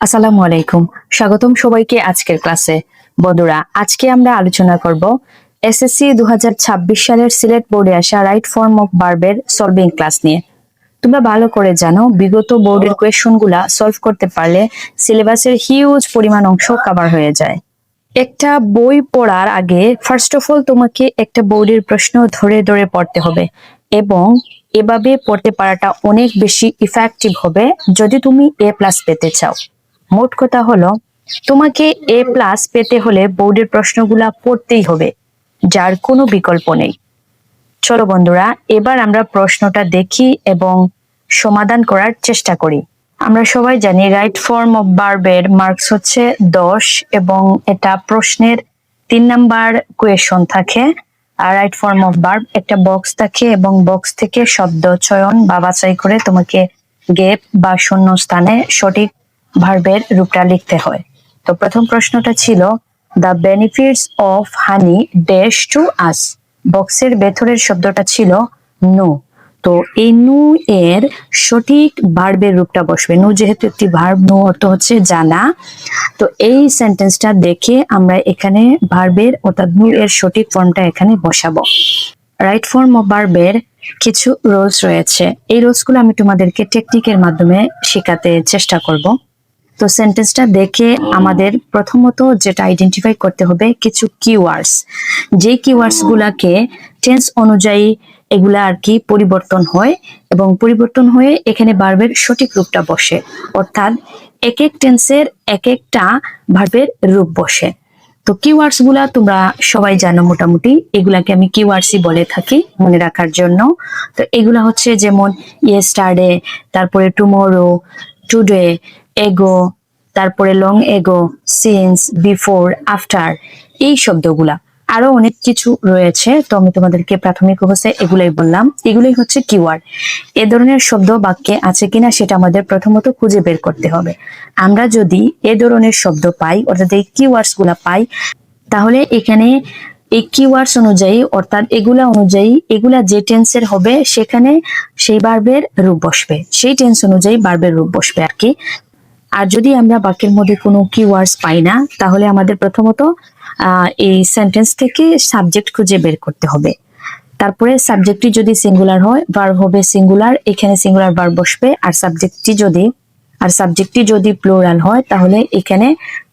আসসালামু আলাইকুম। স্বাগতম সবাইকে আজকের ক্লাসে। বন্ধুরা, আজকে আমরা আলোচনা করব এসএসসি 2026 সালের সিলেট বোর্ডে আসা রাইট ফর্ম অফ ভার্বের সলভিং ক্লাস নিয়ে। তোমরা ভালো করে জানো, বিগত বোর্ডের কোয়েশ্চনগুলা সলভ করতে পারলে সিলেবাসের হিউজ পরিমাণ অংশ কভার হয়ে যায়। একটা বই পড়ার আগে ফার্স্ট অফ অল তোমাকে একটা বোর্ডের প্রশ্ন ধরে ধরে পড়তে হবে, এবং এভাবে পড়তে পারাটা অনেক বেশি ইফেক্টিভ হবে যদি তুমি A+ পেতে চাও। মোট কথা হলো, তোমাকে A+ পেতে হলে বোর্ডের প্রশ্নগুলা পড়তেই হবে, যার কোনো বিকল্প নেই। চলো বন্ধুরা, এবার আমরা প্রশ্নটা দেখি এবং সমাধান করার চেষ্টা করি। আমরা সবাই জানি রাইট ফর্ম অফ ভার্বের মার্কস হচ্ছে 10, এবং এটা প্রশ্নের 3 নাম্বার কোয়েশন থাকে। আর রাইট ফর্ম অফ ভার্ব একটা বক্স থাকে, এবং বক্স থেকে শব্দ চয়ন বা বাছাই করে তোমাকে গ্যাপ বা শূন্য স্থানে সঠিক ভার্বের রূপটা লিখতে হয়। তো প্রথম প্রশ্নটা ছিল, the benefits of honey dash to us. বক্সের ভেতরের শব্দটা ছিল নো। তো এই নু এর সঠিক ভার্বের রূপটা বসবে। নু যেহেতু একটি ভার্ব, নু অর্থ হচ্ছে জানা। তো এই সেন্টেন্সটা দেখে আমরা এখানে ভার্বের অর্থাৎ নু এর সঠিক ফর্মটা এখানে বসাবো। রাইট ফর্ম অফ ভার্বের কিছু রুলস রয়েছে। এই রুলসগুলো আমি তোমাদেরকে টেকনিকের মাধ্যমে শেখাতে চেষ্টা করব। তো সেন্টেন্সটা দেখে আমাদের প্রথমত যেটা আইডেন্টিফাই করতে হবে, কিছু কিওয়ার্ডস। যে কিওয়ার্ডস গুলাকে টেন্স অনুযায়ী এগুলা আর কি পরিবর্তন হয়, এবং পরিবর্তন হয়ে এখানে ভার্বের সঠিক রূপটা বসে। অর্থাৎ এক এক টেন্সের এক একটা ভার্বের রূপ বসে। তো কিওয়ার্ডস গুলা তোমরা সবাই জানো মোটামুটি, এগুলাকে আমি কিওয়ার্ডসই বলে থাকি মনে রাখার জন্য। তো এগুলা হচ্ছে যেমন ইয়েস্টারডে, তারপরে টুমরো, টুডে, এগো, তারপরে long ago, since, before, after, এই শব্দগুলা। আরো অনেক কিছু রয়েছে, তো আমি তোমাদেরকে প্রাথমিক অবস্থায় এগুলাই বললাম। এগুলোই হচ্ছে কিওয়ার্ড। এ ধরনের শব্দ বাক্যে আছে কিনা সেটা আমাদের প্রথমত খুঁজে বের করতে হবে। আমরা যদি এ ধরনের শব্দ পাই, অর্থাৎ এই কিওয়ার্ডস গুলা পাই, তাহলে এখানে এই কিওয়ার্ডস অনুযায়ী অর্থাৎ এগুলা অনুযায়ী এগুলা যে টেন্সের হবে সেখানে সেই ভার্বের রূপ বসবে, সেই টেন্স অনুযায়ী ভার্বের রূপ বসবে আর কি। আর যদি আমরা বাক্যের মধ্যে কোনো কিওয়ার্ডস পাই না, তাহলে আমাদের প্রথমত এই সেন্টেন্স থেকে সাবজেক্ট খুঁজে বের করতে হবে। তারপরে সাবজেক্টটি যদি সিঙ্গুলার হয়, ভার্ব হবে সিঙ্গুলার, এখানে সিঙ্গুলার ভার্ব বসবে। আর সাবজেক্টটি যদি প্লুরাল হয়, তাহলে এখানে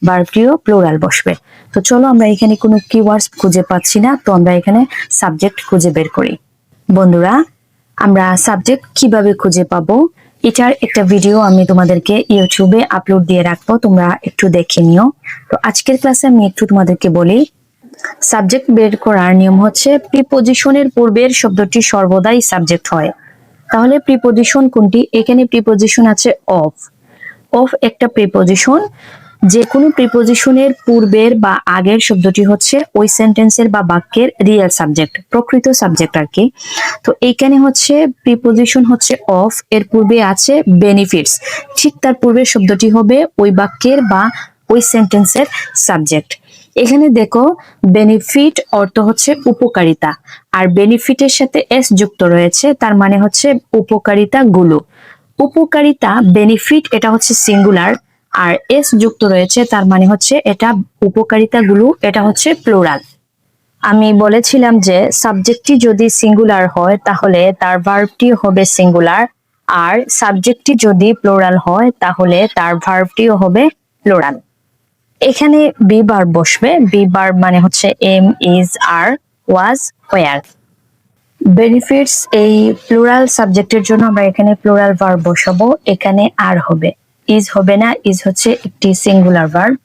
ভার্বটিও প্লুরাল বসবে। তো চলো, আমরা এখানে কোনো কিওয়ার্ডস খুঁজে পাচ্ছি না, তো আমরা এখানে সাবজেক্ট খুঁজে বের করি। বন্ধুরা, আমরা সাবজেক্ট কিভাবে খুঁজে পাবো, এটার একটা ভিডিও আমি তোমাদেরকে ইউটিউবে আপলোড দিয়ে রাখবো, তোমরা একটু দেখে নিও। তো আজকের ক্লাসে আমি একটু তোমাদেরকে বলি, সাবজেক্ট বের করার নিয়ম হচ্ছে, প্রিপজিশনের পূর্বের শব্দটি সর্বদাই সাবজেক্ট হয়। তাহলে প্রিপজিশন কোনটি? এখানে প্রিপজিশন আছে অফ। অফ একটা প্রিপজিশন। যে কোনো প্রিপজিশনের পূর্বের বা আগের শব্দটি হচ্ছে ওই সেন্টেন্সের বা বাক্যের রিয়েল সাবজেক্ট, প্রকৃত সাবজেক্ট আর কি। তো এইখানে হচ্ছে প্রিপজিশন হচ্ছে অফ, এর পূর্বে আছে বেনিফিটস, ঠিক তার পূর্বের শব্দটি হবে ওই বাক্যের বা ওই সেন্টেন্সের সাবজেক্ট। এখানে দেখো, বেনিফিট অর্থ হচ্ছে উপকারিতা, আর বেনিফিটের সাথে এস যুক্ত রয়েছে, তার মানে হচ্ছে উপকারিতা গুলো। উপকারিতা, বেনিফিট, এটা হচ্ছে সিঙ্গুলার, আর এস যুক্ত রয়েছে, তার মানে হচ্ছে এটা উপকারিতা গুলো, এটা হচ্ছে প্লুরাল। আমি বলেছিলাম যে সাবজেক্টটি যদি সিঙ্গুলার হয় তাহলে তার ভার্বটি হবে সিঙ্গুলার, আর সাবজেক্টটি যদি প্লুরাল হয় তাহলে তার ভার্বটিও হবে প্লুরাল। এখানে বি ভার্ব বসবে। বি ভার্ব মানে হচ্ছে am, is, are, was, were. Benefits এই প্লুরাল সাবজেক্টের জন্য আমরা এখানে প্লুরাল ভার্ব বসাবো। এখানে আর হবে, ইজ হবে না, ইজ হচ্ছে একটি সিঙ্গুলার ভার্ব।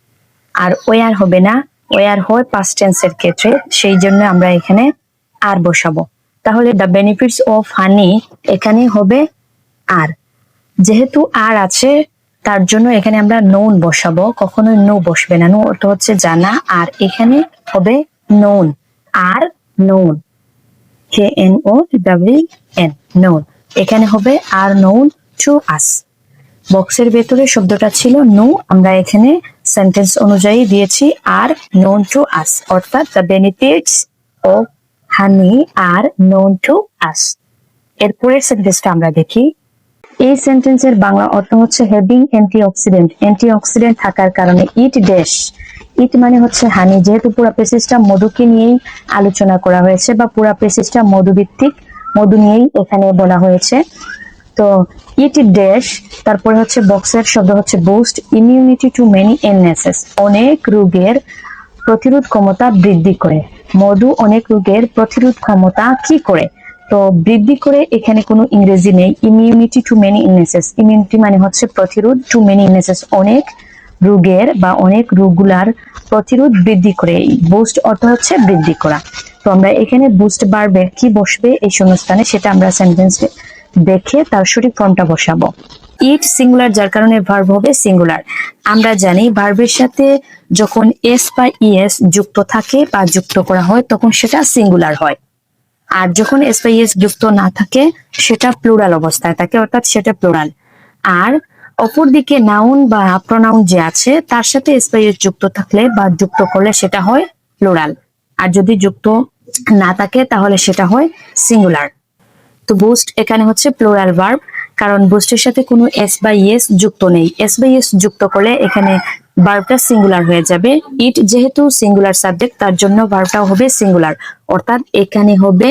আর ওয়ার হবে না, ওয়ার হয় পাস্ট টেন্সের ক্ষেত্রে, সেই জন্য আমরা এখানে আর বসাবো। তাহলে দ্য বেনিফিটস অফ হানি এখানে হবে আর। যেহেতু আর আছে, তার জন্য এখানে আমরা নোন বসাবো, কখনো নো বসবে না। নো অর্থ হচ্ছে জানা, আর এখানে হবে known, are known, KNOWN, known. এখানে হবে আর নোন টু আস। বক্সের ভেতরে শব্দটা ছিল নো, আমরা এখানে সেন্টেন্স অনুযায়ী দিয়েছি আর নোন টু আস, অর্থাৎ the benefits of honey are known to us. এরপরের সেন্টেন্সটা আমরা দেখি, এই সেন্টেন্সের বাংলা অর্থ হচ্ছে হ্যাভিং অ্যান্টিঅক্সিডেন্ট থাকার কারণে ইট ড্যাশ। ইট মানে হচ্ছে হানি, যেহেতু পুরো প্যাসেজটা মধুকে নিয়েই আলোচনা করা হয়েছে বা পুরো প্যাসেজটা মধুভিত্তিক, মধু নিয়েই এখানে বলা হয়েছে। তো ইট ড্যাশ, তারপরে হচ্ছে বক্সের শব্দ হচ্ছে boost immunity to many illnesses, অনেক রোগের প্রতিরোধ ক্ষমতা বৃদ্ধি করে। মধু অনেক রোগের প্রতিরোধ ক্ষমতা কি করে? তো বৃদ্ধি করে এখানে কোনো ইংরেজি নেই। Immunity to many illnesses, immunity মানে হচ্ছে প্রতিরোধ, টু মেনি ইলনেসেস অনেক রোগের বা অনেক রোগগুলার প্রতিরোধ বৃদ্ধি করে। বুস্ট অর্থ হচ্ছে বৃদ্ধি করা। তো আমরা এখানে বুস্ট ভার্বের কি বসবে এই শূন্যস্থানে, সেটা আমরা সেন্টেন্স দেখে তার সঠিক ফর্মটা বসাবো। ইট সিঙ্গুলার, যার কারণে ভার্ব হবে সিঙ্গুলার। আমরা জানি ভার্বের সাথে যখন এস বা ইএস যুক্ত থাকে বা যুক্ত করা হয় তখন সেটা সিঙ্গুলার হয়, আর যখন এস বা ইএস যুক্ত না থাকে সেটা প্লুরাল অবস্থায় থাকে, অর্থাৎ সেটা প্লুরাল। আর অপরদিকে নাউন বা প্রনাউন যে আছে তার সাথে এস বা ইএস যুক্ত থাকলে বা যুক্ত করলে সেটা হয় প্লুরাল, আর যদি যুক্ত না থাকে তাহলে সেটা হয় সিঙ্গুলার। তো বুস্ট এখানে হচ্ছে প্লুরাল ভার্ব, কারণ বুস্টের সাথে কোনো এস বা ইএস যুক্ত নেই। এস বা ইএস যুক্ত করলে এখানে ভার্বটা সিঙ্গুলার হয়ে যাবে। ইট যেহেতু সিঙ্গুলার সাবজেক্ট তার জন্য ভার্বটাও হবে সিঙ্গুলার, অর্থাৎ এখানে হবে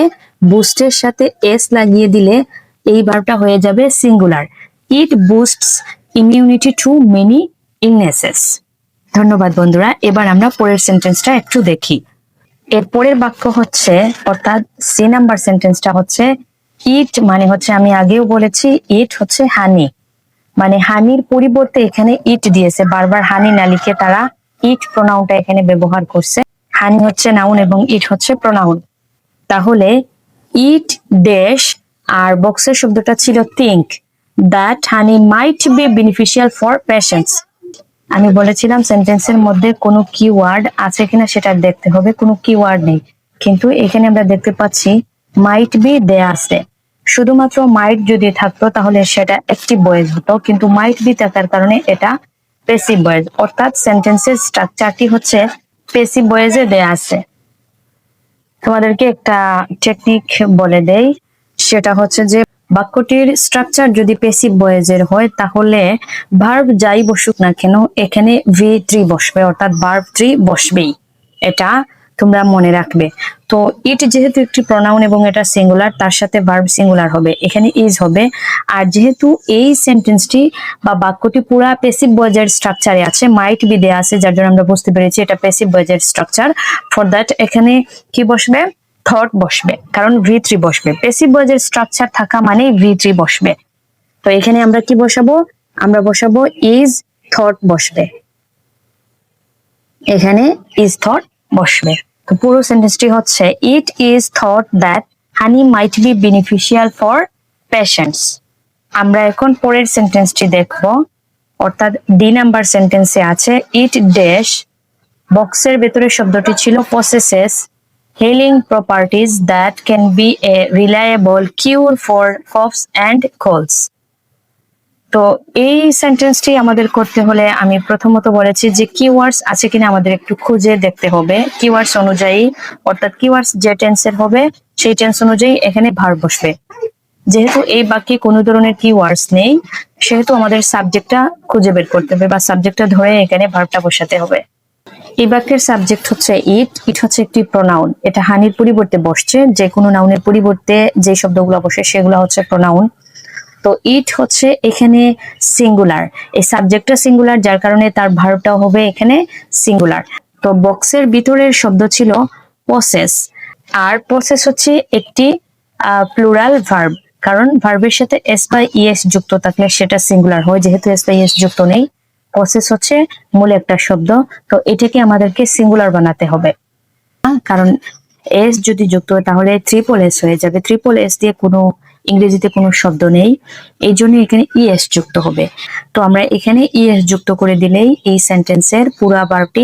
বুস্টের সাথে এস লাগিয়ে দিলে এই ভার্বটা হয়ে যাবে singular. It বুস্টস immunity to many illnesses. ধন্যবাদ বন্ধুরা। এবার আমরা পরের সেন্টেন্সটা একটু দেখি। এর পরের বাক্য হচ্ছে, অর্থাৎ সি নাম্বার সেন্টেন্সটা হচ্ছে ইট মানে হচ্ছে, আমি আগেও বলেছি ইট হচ্ছে হানি, মানে হানির পরিবর্তে এখানে ইট দিয়েছে, বারবার হানি না লিখে তারা ইট প্রোনাউনটা এখানে ব্যবহার করছে। হানি হচ্ছে নাউন এবং ইট হচ্ছে প্রোনাউন। তাহলে ইট ড্যাশ, আর বক্সের শব্দটা ছিল think that honey might be beneficial for patients. আমি বলেছিলাম সেন্টেন্সের মধ্যে কোনো কিওয়ার্ড আছে কিনা সেটা দেখতে হবে, কোনো কিওয়ার্ড নেই, কিন্তু এখানে আমরা দেখতে পাচ্ছি মাইট বি দেয়া আছে। শুধুমাত্র মাইট যদি থাকতো তাহলে সেটা অ্যাক্টিভ ভয়েস হতো, কিন্তু মাইট বি থাকার কারণে এটা প্যাসিভ ভয়েস, অর্থাৎ সেন্টেন্সের স্ট্রাকচারটি হচ্ছে প্যাসিভ ভয়েসে দেয়া আছে। তোমাদেরকে একটা টেকনিক বলে দেই, সেটা হচ্ছে যে বাক্যটির স্ট্রাকচার যদি প্যাসিভ ভয়েসের হয় তাহলে ভার্ব যাই বসুক না কেন এখানে V3 বসবে, অর্থাৎ ভার্ব 3 বসবেই, এটা তোমরা মনে রাখবে। তো ইট যেহেতু একটি প্রোনাউন এবং এটা সিঙ্গুলার, তার সাথে ভার্ব সিঙ্গুলার হবে, এখানে ইজ হবে। আর যেহেতু এই সেন্টেন্সটি বা বাক্যটি পুরা প্যাসিভ ভয়েসের স্ট্রাকচারে আছে, মাইট বি দেয়া আছে, যার জন্য আমরা বুঝতে পেরেছি এটা প্যাসিভ ভয়েসের স্ট্রাকচার। ফর দ্যাট এখানে কি বসবে? থট বসবে, কারণ V3 বসবে। প্যাসিভ ভয়েসের স্ট্রাকচার থাকা মানে V3 বসবে। তো এখানে আমরা কি বসাবো? আমরা বসাবো ইজ থট বসবে, এখানে ইজ থট বসবে। তো পুরো সেন্টেন্সটি হচ্ছে it is thought that honey might be beneficial for patients. আমরা এখন পরের সেন্টেন্সটি দেখব, অর্থাৎ ডি নাম্বার সেন্টেন্সে আছে ইট ড্যাশ, বক্সের ভেতরে শব্দটি ছিল পসেসেস healing properties that can be a reliable cure for coughs and colds. তো এই সেন্টেন্সটি আমাদের করতে হলে আমি প্রথমত বলেছি যে কিওয়ার্ডস আছে কিনা আমাদের একটু খুঁজে দেখতে হবে। কিওয়ার্ডস অনুযায়ী, অর্থাৎ কিওয়ার্ডস যে টেন্সের হবে সেই টেন্স অনুযায়ী এখানে ভার্ব বসবে। যেহেতু এই বাক্যে কোনো ধরনের কিওয়ার্ডস নেই সেহেতু আমাদের সাবজেক্টটা খুঁজে বের করতে হবে বা সাবজেক্টটা ধরে এখানে ভার্বটা বসাতে হবে। এই বাক্যের সাবজেক্ট হচ্ছে ইট। ইট হচ্ছে একটি প্রোনাউন, এটা হানির পরিবর্তে বসছে, যে কোনো নাউনের পরিবর্তে যে শব্দগুলো বসে সেগুলো হচ্ছে প্রোনাউন। তো ইট হচ্ছে এখানে সিঙ্গুলার, এই সাবজেক্টটা সিঙ্গুলার, যার কারণে তার ভার্বটাও হবে এখানে সিঙ্গুলার। তো বক্সের ভিতরের শব্দ ছিল পসেস, আর পসেস হচ্ছে একটি প্লুরাল ভার্ব, কারণ ভার্বের সাথে এস বা ইএস যুক্ত থাকলে সেটা সিঙ্গুলার হয়, যেহেতু এস বা ইএস যুক্ত নেই। পসেস হচ্ছে মূল একটা শব্দ, তো এটাকে আমাদেরকে সিঙ্গুলার বানাতে হবে, কারণ এস যদি যুক্ত হয় তাহলে ট্রিপল এস হয়ে যাবে। ট্রিপল এস দিয়ে কোনো ইংরেজিতে কোনো শব্দ নেই, এই জন্য এখানে ইএস যুক্ত হবে। তো আমরা এখানে ইএস যুক্ত করে দিলেই এই সেন্টেন্সের পুরা ভার্বটি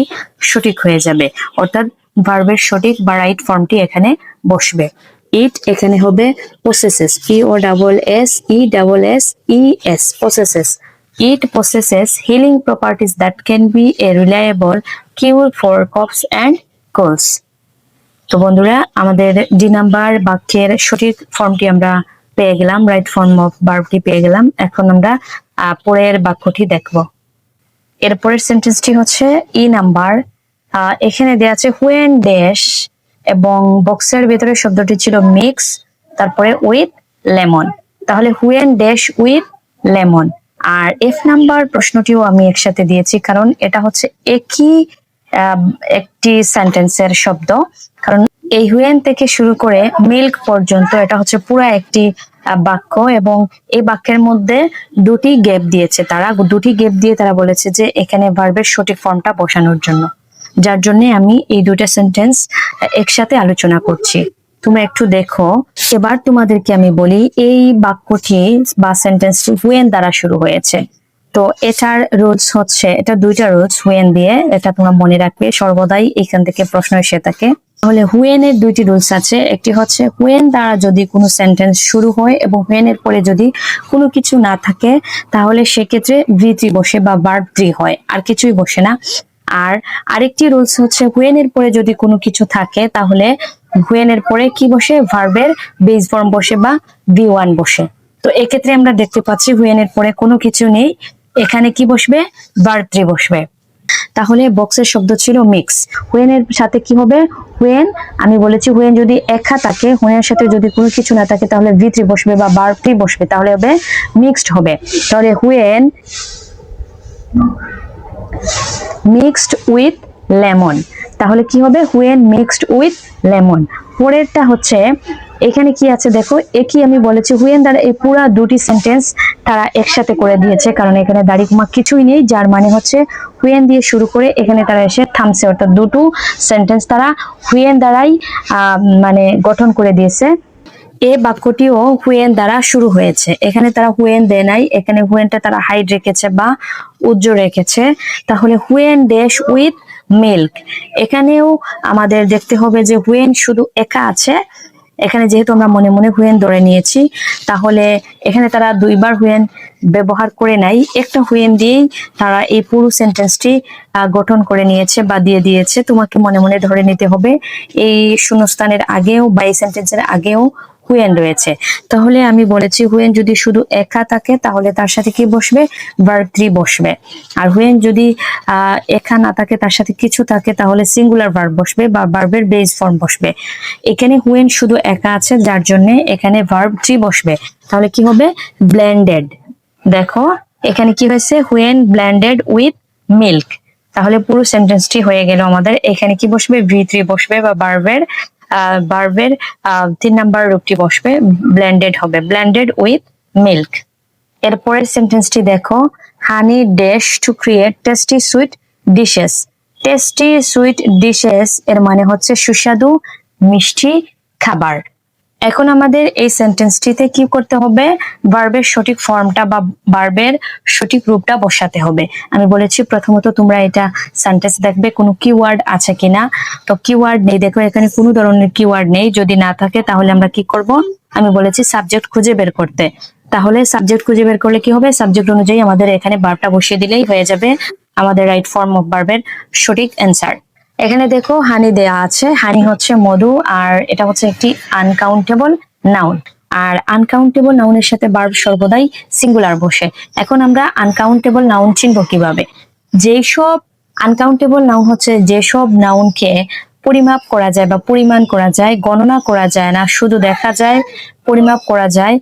সঠিক হয়ে যাবে, অর্থাৎ ভার্বের সঠিক বা রাইট ফর্মটি এখানে বসবে। ইট এখানে হবে পসেসেস, POSSESS, পসেসেস। It possesses healing properties that can be a reliable cure for coughs and colds. তো বন্ধুরা, আমাদের ডি নাম্বার বাক্যের সঠিক ফর্মটি আমরা পেয়ে গেলাম, রাইট ফর্ম অফ ভার্বটি পেয়ে গেলাম। এখন আমরা পরের বাক্যটি দেখব। এরপরের সেন্টেন্সটি হচ্ছে নাম্বার। এখানে দেয়া আছে হুয়েন ড্যাশ এবং বক্সের ভিতরে শব্দটি ছিল মিক্স, তারপরে উইথ লেমন। তাহলে হুয়েন ড্যাশ উইথ লেমন। আর এফ নাম্বার প্রশ্নটিও আমি একসাথে দিয়েছি, কারণ এটা হচ্ছে একই একটি সেন্টেন্সের শব্দ। কারণ এই হুয়েন থেকে শুরু করে মিল্ক পর্যন্ত এটা হচ্ছে পুরো একটি বাক্য, এবং এই বাক্যের মধ্যে দুটি গ্যাপ দিয়েছে। তারা দুটি গ্যাপ দিয়ে তারা বলেছে যে এখানে ভার্বের সঠিক ফর্মটা বসানোর জন্য, যার জন্য আমি এই দুটা সেন্টেন্স একসাথে আলোচনা করছি। তোমরা একটু দেখো। এবার তোমাদেরকে আমি বলি, এই বাক্যটি বা সেন্টেন্সটি হুয়েন দ্বারা শুরু হয়েছে। তো এটার রুলস হচ্ছে, এটা দুইটা রুলস হুয়েন দিয়ে, এটা তোমরা মনে রাখবে সর্বদাই, এখান থেকে প্রশ্ন এসে থাকে। তাহলে হুয়েন এর দুইটি রুলস আছে। একটি হচ্ছে হুয়েন দ্বারা যদি কোনো সেন্টেন্স শুরু হয় এবং হুয়েন এর পরে যদি কোনো কিছু না থাকে, তাহলে সেক্ষেত্রে ভি3 বসে বা ভার্ব 3 হয়, আর কিছুই বসে না। আর আরেকটি রুলস হচ্ছে হুয়েন এর পরে যদি কোনো কিছু থাকে, তাহলে হুয়েন এর পরে কি বসে, ভার্বের বেস ফর্ম বসে বা ভি1 বসে। তো এক্ষেত্রে আমরা দেখতে পাচ্ছি হুয়েন এর পরে কোনো কিছু নেই, এখানে কি বসবে, ভার্ব 3 বসবে। তাহলে বক্সের শব্দ ছিল মিক্স। হুয়েন এর সাথে কি হবে, হুয়েন, আমি বলেছি হুয়েন যদি একা থাকে, হুয়েনের সাথে যদি কোনো কিছু না থাকে, তাহলে ভি3 বসবে বা ভার্ব 3 বসবে, তাহলে হবে মিক্সড হবে। তাহলে হুয়েন মিক্সড উইথ লেমন, তাহলে কি হবে, হুয়েন মিক্সড উইথ লেমন। পরেরটা হচ্ছে, এখানে কি আছে দেখো, একই আমি বলেছি হুয়েন দ্বারা এই পুরা দুটি সেন্টেন্স তারা একসাথে করে দিয়েছে, কারণ এখানে দাড়ি কমা কিছুই নেই, যার মানে হচ্ছে হুয়েন দিয়ে শুরু করে এখানে তারা এসে থামছে, অর্থাৎ দুটো সেন্টেন্স তারা হুয়েন দ্বারাই মানে গঠন করে দিয়েছে। এই বাক্যটিও হুয়েন দ্বারা শুরু হয়েছে, এখানে তারা হুয়েন দেয় নাই, এখানে হুয়েনটা তারা হাইড রেখেছে বা উজ্জ্বল রেখেছে। তাহলে হুয়েন ড্যাশ উইথ মিল্ক, এখানেও আমাদের দেখতে হবে যে হুয়েন শুধু একা আছে, এখানে যেহেতু আমরা মনে মনে হুয়েন ধরে নিয়েছি, তাহলে এখানে তারা দুইবার হুয়েন ব্যবহার করে নাই, একটা হুয়েন দিয়েই তারা এই পুরো সেন্টেন্সটি গঠন করে নিয়েছে বা দিয়ে দিয়েছে। তোমাকে মনে মনে ধরে নিতে হবে এই শূন্যস্থানের আগেও বা এই সেন্টেন্সের আগেও হুয়েন রয়েছে। তাহলে আমি বলেছি হুয়েন যদি শুধু একা থাকে, তাহলে তার সাথে কি বসবে, ভার্ব 3 বসবে। আর হুয়েন যদি একা না থাকে, তার সাথে কিছু থাকে, তাহলে সিঙ্গুলার ভার্ব বসবে বা ভার্বের বেস ফর্ম বসবে। এখানে হুয়েন শুধু একা আছে, যার জন্য এখানে ভার্ব 3 বসবে। তাহলে কি হবে, ব্লেন্ডেড। দেখো এখানে কি হয়েছে, হুয়েন ব্লেন্ডেড উইথ মিল্ক। তাহলে পুরো সেন্টেন্সটি হয়ে গেল আমাদের। এখানে কি বসবে, ভি3 বসবে বা ভার্বের 3 নাম্বার রূপটি বসবে, ব্লেন্ডেড হবে, ব্লেন্ডেড উইথ মিল্ক। এরপরের সেন্টেন্সটি দেখো, honey dash to create tasty sweet dishes. Tasty sweet dishes এর মানে হচ্ছে সুস্বাদু মিষ্টি খাবার। এখন আমাদের এই সেন্টেন্সটিতে কি করতে হবে, ভার্বের সঠিক ফর্মটা বা ভার্বের সঠিক রূপটা বসাতে হবে। আমি বলেছি প্রথমত তোমরা এটা সেন্টেন্স দেখবে কোনো কিওয়ার্ড আছে কিনা। তো কিওয়ার্ড নেই, দেখো এখানে কোনো ধরনের কিওয়ার্ড নেই। যদি না থাকে তাহলে আমরা কি করব, আমি বলেছি সাবজেক্ট খুঁজে বের করতে। তাহলে সাবজেক্ট খুঁজে বের করলে কি হবে, সাবজেক্ট অনুযায়ী আমাদের এখানে ভার্বটা বসিয়ে দিলেই হয়ে যাবে আমাদের রাইট ফর্ম অফ ভার্বের সঠিক অ্যান্সার। এখানে দেখো হানি দেয়া আছে, হানি হচ্ছে মধু, আর এটা হচ্ছে একটি আনকাউন্টেবল নাউন। আর আনকাউন্টেবল নাউনের সাথে ভার্ব সর্বদাই সিঙ্গুলার বসে। এখন আমরা আনকাউন্টেবল নাউন চিনব কিভাবে, যেসব আনকাউন্টেবল নাউন হচ্ছে যেসব নাউনকে পরিমাপ করা যায় বা পরিমাণ করা যায়, গণনা করা যায় না, শুধু দেখা যায়, পরিমাপ করা যায়,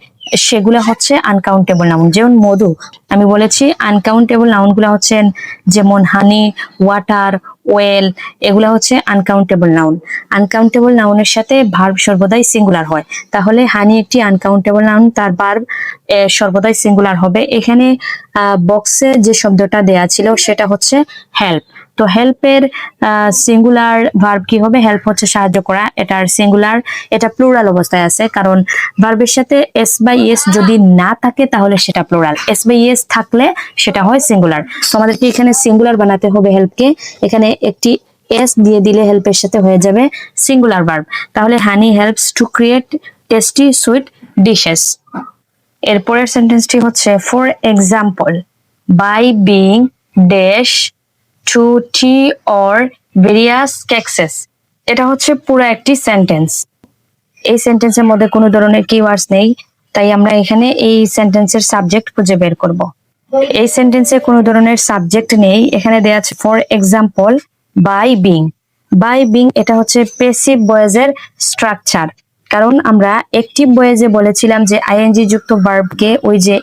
সেগুলা হচ্ছে আনকাউন্টেবল নাউন। যেমন মধু, আমি বলেছি আনকাউন্টেবল নাউন গুলা হচ্ছেন যেমন হানি, ওয়াটার, ওয়েল, এগুলা হচ্ছে আনকাউন্টেবল নাউন। আনকাউন্টেবল নাউনের সাথে ভার্ব সর্বদাই সিঙ্গুলার হয়। তাহলে হানি একটি আনকাউন্টেবল নাউন, তার ভার্ব সর্বদাই সিঙ্গুলার হবে। এখানে বক্সে যে শব্দটা দেয়া ছিল সেটা হচ্ছে হেল্প। তো হেল্পের সিঙ্গুলার ভার্ব কি হবে, হেল্প হচ্ছে সাহায্য করা, এটার সিঙ্গুলার, এটা প্লুরাল অবস্থায় আছে, কারণ ভার্বের সাথে এস বাই এস যদি না থাকে তাহলে সেটা প্লুরাল, এস বাই এস থাকলে সেটা হয় সিঙ্গুলার। তো আমাদেরকে এখানে সিঙ্গুলার বানাতে হবে হেল্পকে, এখানে একটি এস দিয়ে দিলে হেল্পের সাথে হয়ে যাবে সিঙ্গুলার ভার্ব। তাহলে honey helps to create tasty sweet dishes. এরপরের সেন্টেন্সটি হচ্ছে, for example, by being dash to tea or various cakes. এটা হচ্ছে পুরো একটি সেন্টেন্স। এই সেন্টেন্সের মধ্যে কোনো ধরনের কিওয়ার্ডস নেই, তাই আমরা এখানে এই সেন্টেন্সের সাবজেক্ট খুঁজে বের করব। এই সেন্টেন্সে কোনো ধরনের সাবজেক্ট নেই, এখানে দেয়া আছে for example by being. By being এটা হচ্ছে প্যাসিভ ভয়েসের স্ট্রাকচার, কারণ আমরা অ্যাক্টিভ ভয়েসে বলেছিলাম যে আইএনজি যুক্ত ভার্বকে ওই যে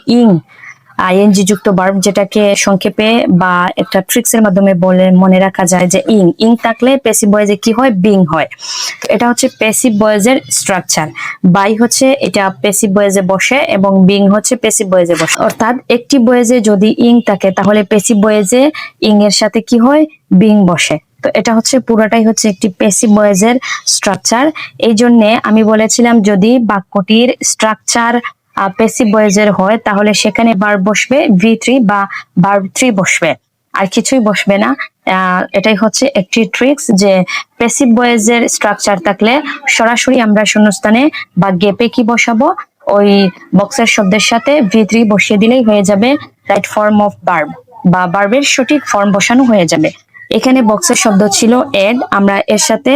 আইএনজি যুক্ত ভার্ব যেটাকে সংক্ষেপে বা একটা ট্রিক্স এর মাধ্যমে বলে মনে রাখা যায় যে ইং থাকলে প্যাসিভ ভয়েসে কি হয়, বিং হয়। তো এটা হচ্ছে প্যাসিভ ভয়েসের স্ট্রাকচার। বাই হচ্ছে এটা প্যাসিভ ভয়েসে বসে এবং বিং হচ্ছে প্যাসিভ ভয়েসে বসে। অর্থাৎ অ্যাক্টিভ ভয়েসে যদি ইং থাকে তাহলে প্যাসিভ ভয়েসে ইং এর সাথে কি হয়, বিং বসে। তো এটা হচ্ছে পুরোটাই হচ্ছে একটি প্যাসিভ ভয়েসের স্ট্রাকচার। এই জন্য আমি বলেছিলাম যদি বাক্যটির স্ট্রাকচার প্যাসিভ ভয়েসের হয় তাহলে সেখানে ভার্ব বসবে V3 বা ভার্ব 3 বসবে, আর কিছুই বসবে না। এটাই হচ্ছে একটি ট্রিক্স যে প্যাসিভ ভয়েসের স্ট্রাকচার থাকলে সরাসরি আমরা শূন্যস্থানে বা গ্যাপে কি বসাবো, ওই বক্সের শব্দের সাথে V3 বসিয়ে দিলেই হয়ে যাবে রাইট ফর্ম অফ ভার্ব বা ভার্বের সঠিক ফর্ম বসানো হয়ে যাবে। এখানে বক্সের শব্দ ছিল এড, আমরা এর সাথে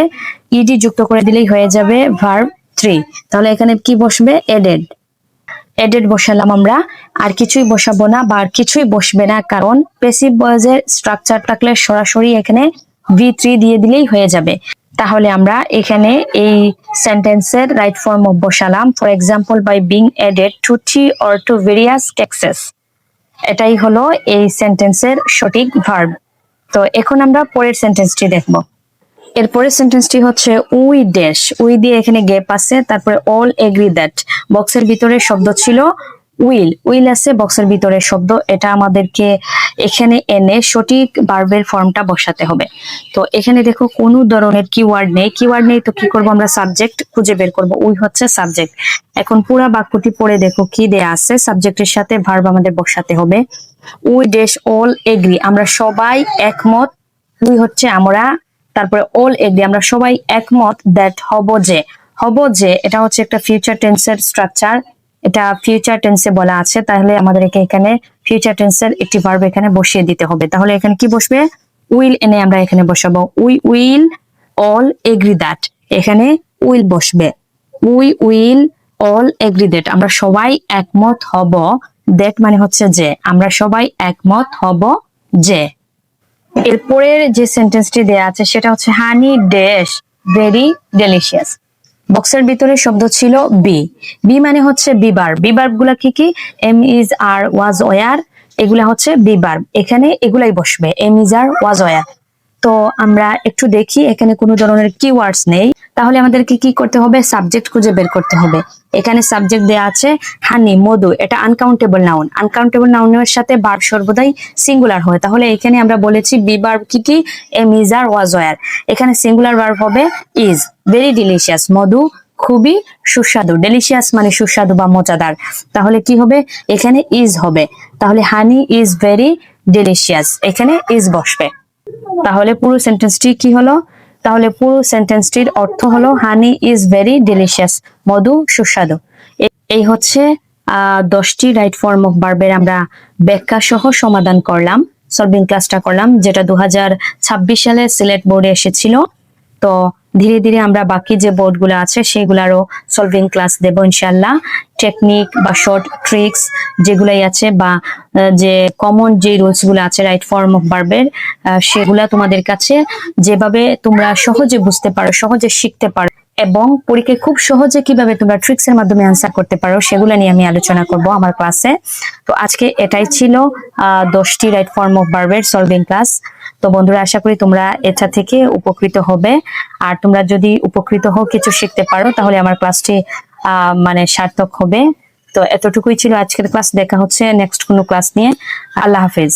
ইডি যুক্ত করে দিলেই হয়ে যাবে ভার্ব 3। তাহলে এখানে কি বসবে, এডেড। এডেড বসালাম আমরা, আর কিছুই বসাবো না বা আর কিছুই বসবে না, কারণ প্যাসিভ ভয়েসের স্ট্রাকচার থাকলে সরাসরি এখানে V3 দিয়ে দিলেই হয়ে যাবে। তাহলে আমরা এখানে এই সেন্টেন্সের রাইট ফর্ম অফ বসালাম for example by being added to 3 or to various cases। এটাই হলো এই সেন্টেন্সের সঠিক ভার্ব। তো এখন আমরা পরের সেন্টেন্সটি দেখব। এরপরের সেন্টেন্সটি হচ্ছে উই ড্যাশ, উই দিয়ে এখানে গ্যাপ আছে, তারপরে অল এগ্রি দ্যাট। বক্সের ভিতরে শব্দ ছিল উইল আছে বক্সের ভিতরে শব্দ, এটা আমাদেরকে এখানে এনে সঠিক ভার্বের ফর্মটা বসাতে হবে। তো এখানে দেখো কোনো ধরনের কিওয়ার্ড নেই, তো কি করব, আমরা সাবজেক্ট খুঁজে বের করব। উই হচ্ছে সাবজেক্ট। এখন পুরা বাক্যটি পড়ে দেখো কি দেয়া আছে, সাবজেক্টের সাথে ভার্ব আমাদের বসাতে হবে। উই ড্যাশ অল এগ্রি, আমরা সবাই একমত। উই হচ্ছে আমরা, তারপরে অল এগ্রি আমরা সবাই একমত দ্যাট হব যে এটা হচ্ছে একটা ফিউচার টেন্সের স্ট্রাকচার, এটা ফিউচার টেন্সে বলা আছে, তাহলে আমাদেরকে এখানে ফিউচার টেন্সের একটি ভার্ব এখানে বসিয়ে দিতে হবে। তাহলে এখানে কি বসবে, উইল এনে আমরা এখানে বসাবো we will all agri that, এখানে উইল বসবে। We will all agri that, আমরা সবাই একমত হব। দ্যাট মানে হচ্ছে যে, আমরা সবাই একমত হব যে। এরপরের যে সেন্টেন্সটি দেয়া আছে সেটা হচ্ছে হানি ড্যাশ ভেরি ডেলিশিয়াস। বক্সের ভিতরে শব্দ ছিল বি মানে হচ্ছে বিভার্ব গুলা কি কি, am is are was were, এগুলা হচ্ছে বিভার্ব, এখানে এগুলাই বসবে, am is are was were. তো আমরা একটু দেখি এখানে কোনো ধরনের কিওয়ার্ডস নেই, তাহলে আমাদেরকে কি করতে হবে, সাবজেক্ট খুঁজে বের করতে হবে। এখানে সাবজেক্ট দেয়া আছে হানি, মধু, এটা আনকাউন্টেবল নাউন। আনকাউন্টেবল নাউনের সাথে ভার্ব সর্বদাই সিঙ্গুলার হয়, তাহলে এখানে আমরা বলেছি বিভার্ব কি কি, am is are was were, এখানে সিঙ্গুলার ভার্ব হবে ইজ। ভেরি ডিলিশিয়াস, মধু খুবই সুস্বাদু, ডেলিশিয়াস মানে সুস্বাদু বা মজাদার, তাহলে কি হবে, এখানে ইজ হবে। তাহলে হানি ইজ ভেরি ডেলিশিয়াস, এখানে ইজ বসবে। তাহলে পুরো সেন্টেন্সটি কি হলো, তাহলে পুরো সেন্টেন্সটির অর্থ হলো হানি ইজ ভেরি ডেলিশিয়াস, মধু সুস্বাদু। এই হচ্ছে 10টি রাইট ফর্ম অফ ভার্বের আমরা ব্যাখ্যা সহ সমাধান করলাম, সলভিং ক্লাসটা করলাম, যেটা 2026 সালে সিলেট বোর্ডে এসেছিল। তো ধীরে ধীরে আমরা বাকি যে বোর্ডগুলো আছে সেগুলারও সলভিং ক্লাস দেব ইনশাল্লাহ। টেকনিক বা শর্ট ট্রিক্স যেগুলাই আছে বা যে কমন যে রুলস গুলো আছে রাইট ফর্ম অফ ভার্বের, সেগুলা তোমাদের কাছে যেভাবে তোমরা সহজে বুঝতে পারো, সহজে শিখতে পারো এবং পরীক্ষায় খুব সহজে কিভাবে তোমরা ট্রিক্স এর মাধ্যমে আনসার করতে পারো সেগুলো নিয়ে আমি আলোচনা করব আমার ক্লাসে। তো আজকে এটাই ছিল 10টি রাইট ফর্ম অফ ভার্বের সলভিং ক্লাস। তো বন্ধুরা, আশা করি তোমরা এটা থেকে উপকৃত হবে, আর তোমরা যদি উপকৃত হও, কিছু শিখতে পারো, তাহলে আমার ক্লাসটি মানে সার্থক হবে। তো এতটুকুই ছিল আজকের ক্লাস, দেখা হচ্ছে নেক্সট কোনো ক্লাস নিয়ে। আল্লাহ হাফেজ।